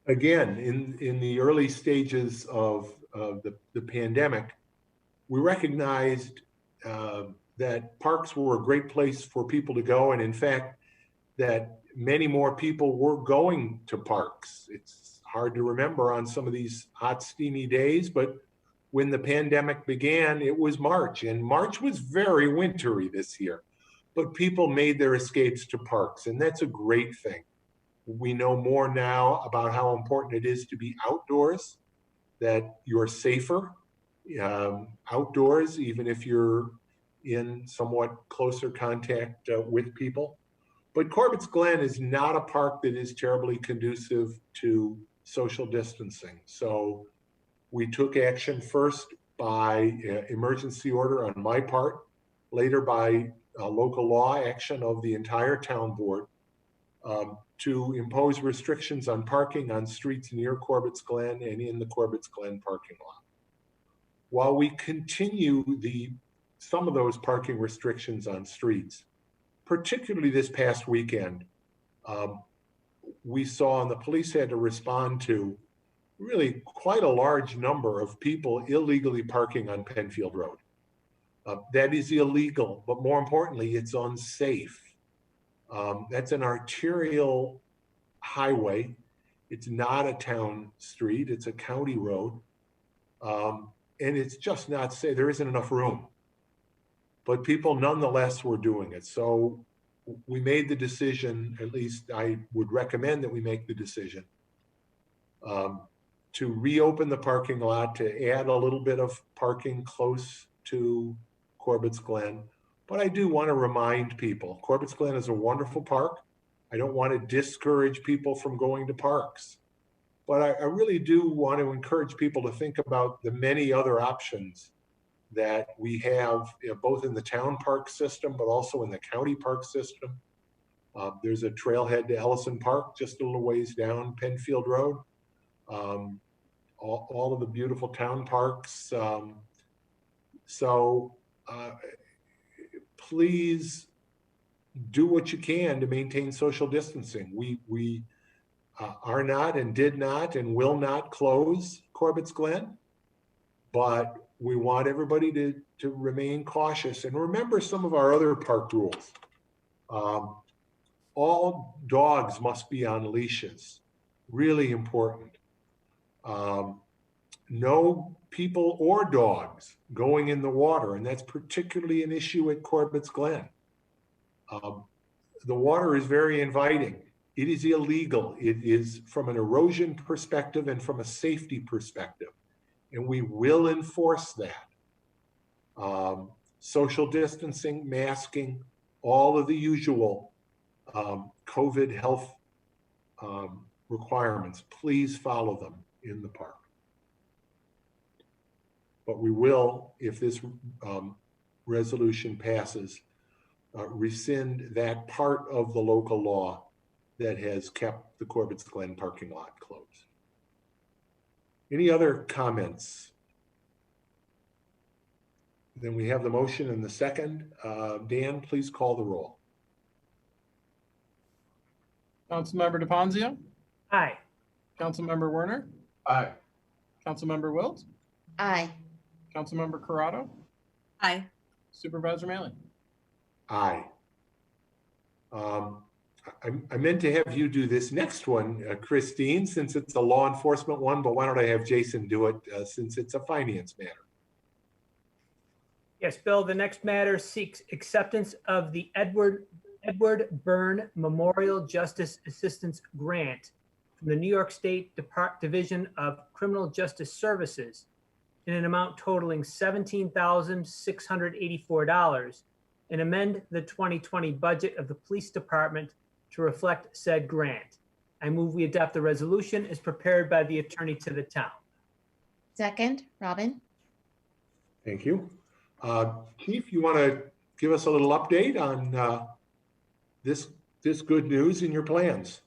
Again, in the early stages of the pandemic, we recognized that parks were a great place for people to go. And in fact, that many more people were going to parks. It's hard to remember on some of these hot, steamy days, but when the pandemic began, it was March, and March was very wintry this year, but people made their escapes to parks, and that's a great thing. We know more now about how important it is to be outdoors, that you're safer outdoors, even if you're in somewhat closer contact with people. But Corbetts Glen is not a park that is terribly conducive to social distancing. So we took action first by emergency order on my part, later by local law action of the entire town board to impose restrictions on parking on streets near Corbetts Glen and in the Corbetts Glen parking lot. While we continue some of those parking restrictions on streets, particularly this past weekend, we saw, and the police had to respond to, really quite a large number of people illegally parking on Penfield Road. That is illegal, but more importantly, it's unsafe. That's an arterial highway. It's not a town street, it's a county road. And it's just not safe. There isn't enough room. But people nonetheless were doing it. So we made the decision, at least I would recommend that we make the decision, to reopen the parking lot, to add a little bit of parking close to Corbetts Glen. But I do want to remind people, Corbetts Glen is a wonderful park. I don't want to discourage people from going to parks. But I really do want to encourage people to think about the many other options that we have, both in the town park system, but also in the county park system. There's a trailhead to Ellison Park, just a little ways down Penfield Road. All of the beautiful town parks. Please do what you can to maintain social distancing. We are not and did not and will not close Corbetts Glen, but we want everybody to remain cautious and remember some of our other park rules. All dogs must be on leashes, really important. No people or dogs going in the water, and that's particularly an issue at Corbetts Glen. The water is very inviting. It is illegal. It is from an erosion perspective and from a safety perspective, and we will enforce that. Social distancing, masking, all of the usual COVID health requirements. Please follow them in the park. But we will, if this resolution passes, rescind that part of the local law that has kept the Corbetts Glen parking lot closed. Any other comments? Then we have the motion and the second. Dan, please call the roll. Councilmember DePonzio, Aye. Councilmember Werner, Aye. Councilmember Wilt, Aye. Councilmember Corrado, Aye. Supervisor Maley. Aye. I meant to have you do this next one, Christine, since it's a law enforcement one, but why don't I have Jason do it since it's a finance matter? Yes, Bill, the next matter seeks acceptance of the Edward Byrne Memorial Justice Assistance Grant from the New York State Division of Criminal Justice Services in an amount totaling $17,684, and amend the 2020 budget of the police department to reflect said grant. I move we adopt the resolution as prepared by the attorney to the town. Second, Robin. Thank you. Chief, you want to give us a little update on this good news in your plans?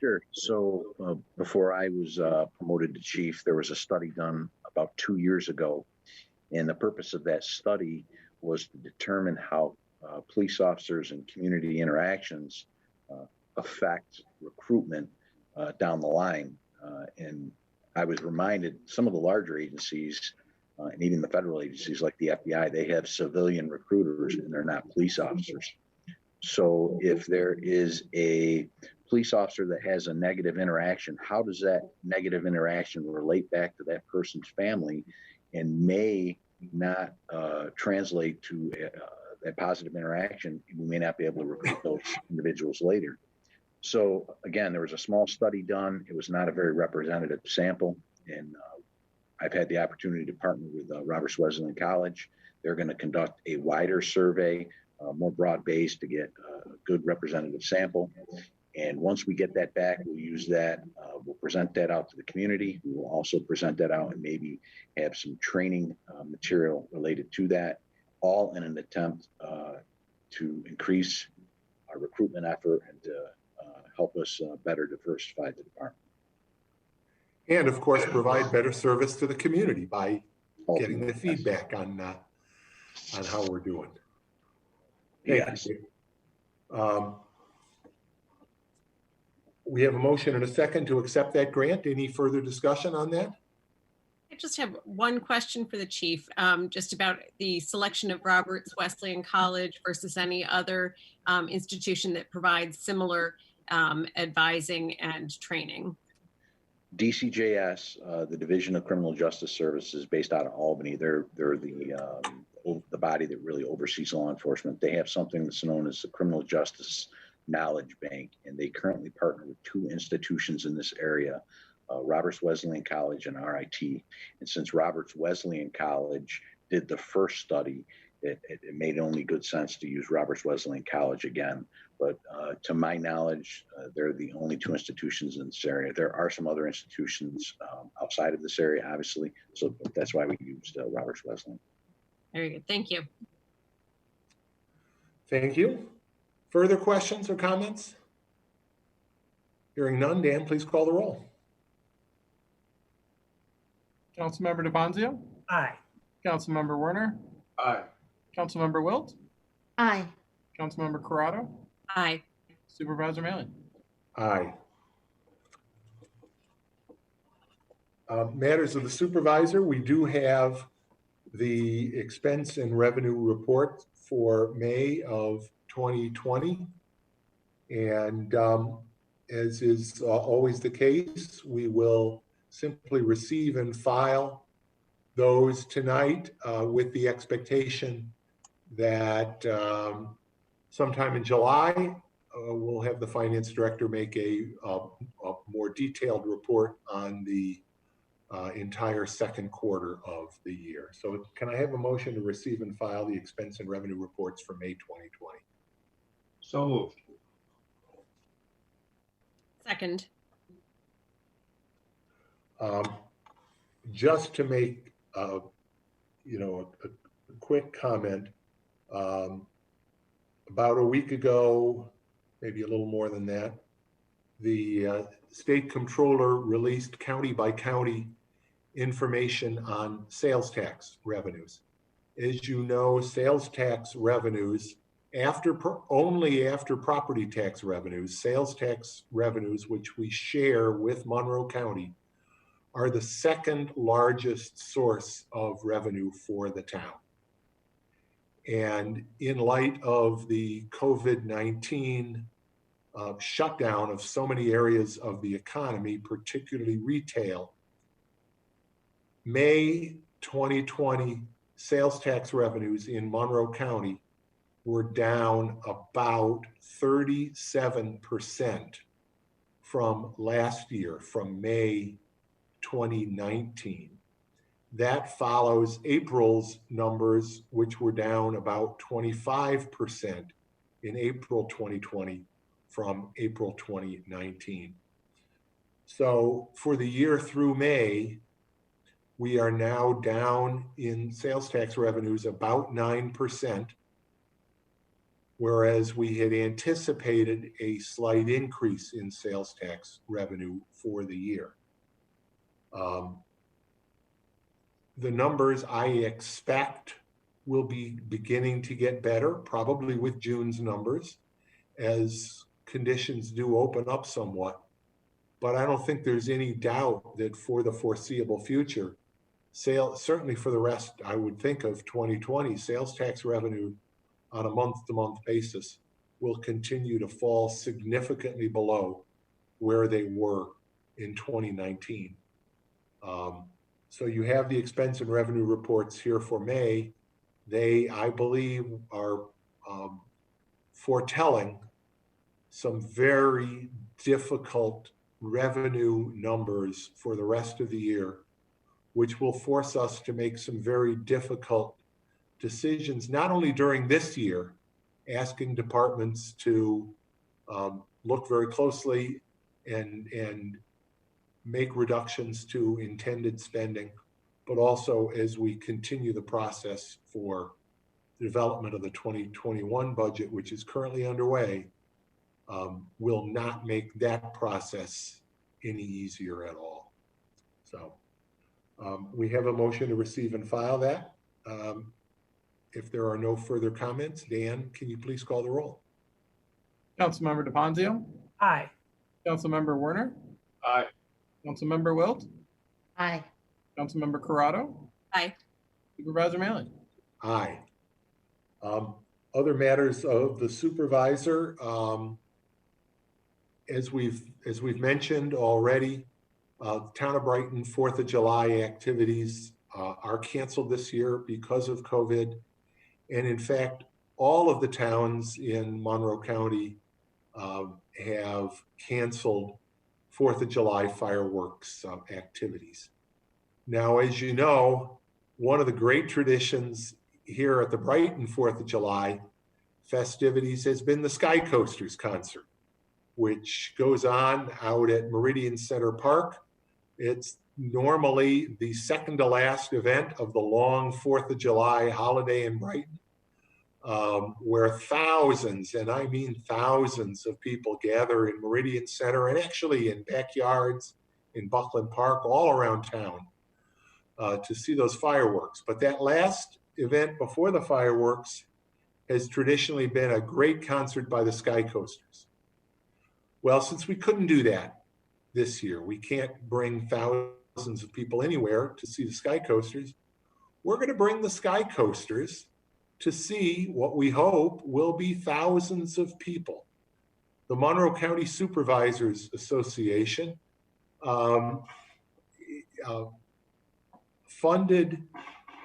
Sure. So before I was promoted to chief, there was a study done about 2 years ago. And the purpose of that study was to determine how police officers and community interactions affect recruitment down the line. And I was reminded some of the larger agencies and even the federal agencies like the FBI, they have civilian recruiters and they're not police officers. So if there is a police officer that has a negative interaction, how does that negative interaction relate back to that person's family and may not translate to a positive interaction? We may not be able to recruit those individuals later. So again, there was a small study done. It was not a very representative sample. And I've had the opportunity to partner with Roberts Wesleyan College. They're going to conduct a wider survey, more broad-based, to get a good representative sample. And once we get that back, we'll use that. We'll present that out to the community. We will also present that out and maybe have some training material related to that, all in an attempt to increase our recruitment effort and to help us better diversify the department. And of course, provide better service to the community by getting the feedback on how we're doing. Yes. We have a motion and a second to accept that grant. Any further discussion on that? I just have one question for the chief, just about the selection of Roberts Wesleyan College versus any other institution that provides similar advising and training. DCJS, the Division of Criminal Justice Services, based out of Albany. They're the the body that really oversees law enforcement. They have something that's known as the Criminal Justice Knowledge Bank, and they currently partner with 2 institutions in this area, Roberts Wesleyan College and RIT. And since Roberts Wesleyan College did the first study, it made only good sense to use Roberts Wesleyan College again. But to my knowledge, they're the only 2 institutions in this area. There are some other institutions outside of this area, obviously. So that's why we used Roberts Wesleyan. Very good. Thank you. Thank you. Further questions or comments? Hearing none, Dan, please call the roll. Councilmember DeBonzio, Aye. Councilmember Werner, Aye. Councilmember Wilt, Aye. Councilmember Corrado, Aye. Supervisor Mailing. Aye. Matters of the supervisor, we do have the expense and revenue report for May of 2020. And as is always the case, we will simply receive and file those tonight with the expectation that sometime in July, we'll have the finance director make a more detailed report on the entire second quarter of the year. So can I have a motion to receive and file the expense and revenue reports for May 2020? So moved. Second. Just to make a quick comment, about a week ago, maybe a little more than that, the state comptroller released county by county information on sales tax revenues. As you know, sales tax revenues, only after property tax revenues, sales tax revenues, which we share with Monroe County, are the second largest source of revenue for the town. And in light of the COVID-19 shutdown of so many areas of the economy, particularly retail, May 2020 sales tax revenues in Monroe County were down about 37% from last year, from May 2019. That follows April's numbers, which were down about 25% in April 2020 from April 2019. So for the year through May, we are now down in sales tax revenues about 9%, whereas we had anticipated a slight increase in sales tax revenue for the year. The numbers I expect will be beginning to get better, probably with June's numbers, as conditions do open up somewhat. But I don't think there's any doubt that for the foreseeable future, certainly for the rest, I would think, of 2020, sales tax revenue on a month-to-month basis will continue to fall significantly below where they were in 2019. So you have the expense and revenue reports here for May. They, I believe, are foretelling some very difficult revenue numbers for the rest of the year, which will force us to make some very difficult decisions, not only during this year, asking departments to look very closely and make reductions to intended spending, but also as we continue the process for the development of the 2021 budget, which is currently underway, will not make that process any easier at all. So we have a motion to receive and file that. If there are no further comments, Dan, can you please call the roll? Councilmember DeBonzio, Aye. Councilmember Werner, Aye. Councilmember Wilt, Aye. Councilmember Corrado, Aye. Supervisor Mailing. Aye. Other matters of the supervisor, as we've mentioned already, the Town of Brighton 4th of July activities are canceled this year because of COVID. And in fact, all of the towns in Monroe County have canceled 4th of July fireworks activities. Now, as you know, one of the great traditions here at the Brighton 4th of July festivities has been the Sky Coasters concert, which goes on out at Meridian Center Park. It's normally the second to last event of the long 4th of July holiday in Brighton, where thousands, and I mean thousands of people gather in Meridian Center and actually in backyards, in Buckland Park, all around town to see those fireworks. But that last event before the fireworks has traditionally been a great concert by the Sky Coasters. Well, since we couldn't do that this year, we can't bring thousands of people anywhere to see the Sky Coasters. We're going to bring the Sky Coasters to see what we hope will be thousands of people. The Monroe County Supervisors Association funded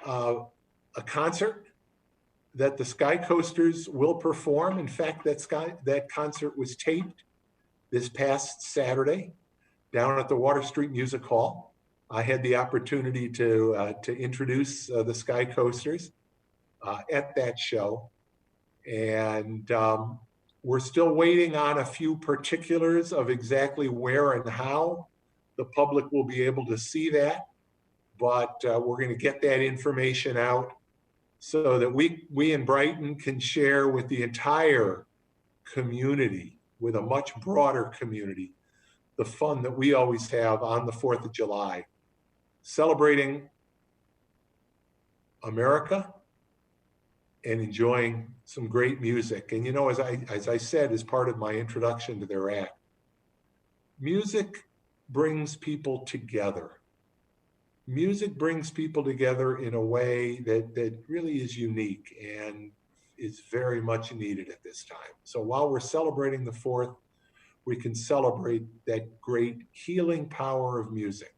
a concert that the Sky Coasters will perform. In fact, that concert was taped this past Saturday down at the Water Street Music Hall. I had the opportunity to introduce the Sky Coasters at that show. And we're still waiting on a few particulars of exactly where and how the public will be able to see that. But we're going to get that information out so that we in Brighton can share with the entire community, with a much broader community, the fun that we always have on the 4th of July, celebrating America and enjoying some great music. And you know, as I said, as part of my introduction to their act, music brings people together. Music brings people together in a way that really is unique and is very much needed at this time. So while we're celebrating the 4th, we can celebrate that great healing power of music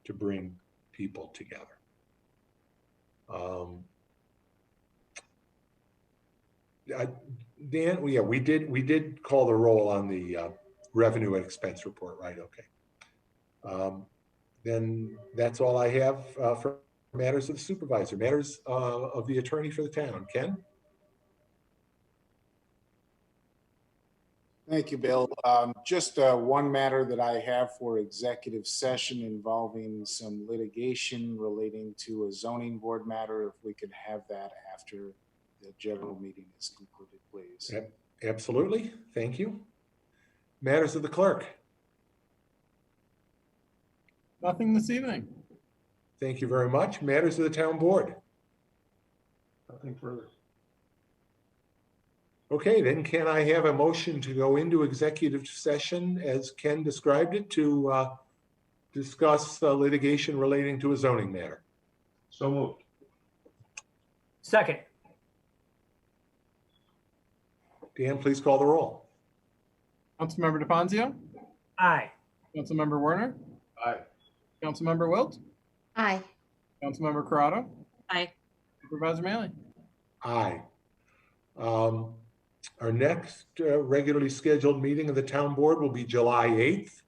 to bring people together. Dan, yeah, we did call the roll on the revenue and expense report, right? Okay. Then that's all I have for matters of the supervisor. Matters of the attorney for the town. Ken? Thank you, Bill. Just one matter that I have for executive session involving some litigation relating to a zoning board matter. If we could have that after the general meeting is concluded, please. Yep, absolutely. Thank you. Matters of the clerk. Nothing this evening. Thank you very much. Matters of the town board. Nothing further. Okay, then can I have a motion to go into executive session as Ken described it to discuss litigation relating to a zoning matter? So moved. Second. Dan, please call the roll. Councilmember DeFazio, Aye. Councilmember Werner, Aye. Councilmember Wilt, Aye. Councilmember Corrado, Aye. Supervisor Maley. Aye. Our next regularly scheduled meeting of the town board will be July 8th.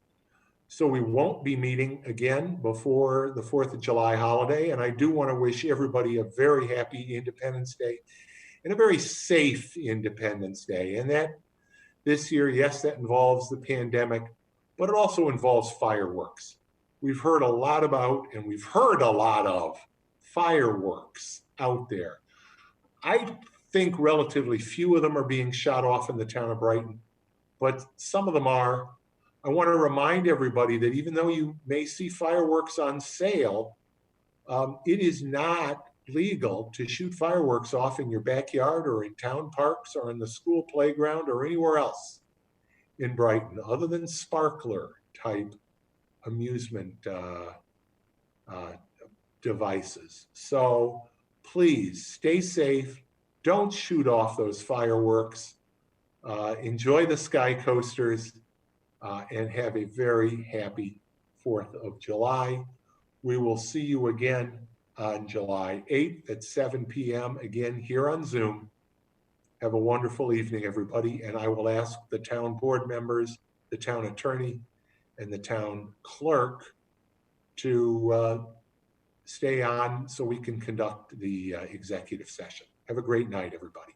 So we won't be meeting again before the 4th of July holiday. And I do want to wish everybody a very happy Independence Day and a very safe Independence Day. And that this year, yes, that involves the pandemic, but it also involves fireworks. We've heard a lot about, and we've heard a lot of fireworks out there. I think relatively few of them are being shot off in the town of Brighton, but some of them are. I want to remind everybody that even though you may see fireworks on sale, it is not legal to shoot fireworks off in your backyard or in town parks or in the school playground or anywhere else in Brighton other than sparkler type amusement devices. So please stay safe. Don't shoot off those fireworks. Enjoy the Sky Coasters and have a very happy 4th of July. We will see you again on July 8th at 7 p.m. again here on Zoom. Have a wonderful evening, everybody. And I will ask the town board members, the town attorney, and the town clerk to stay on so we can conduct the executive session. Have a great night, everybody.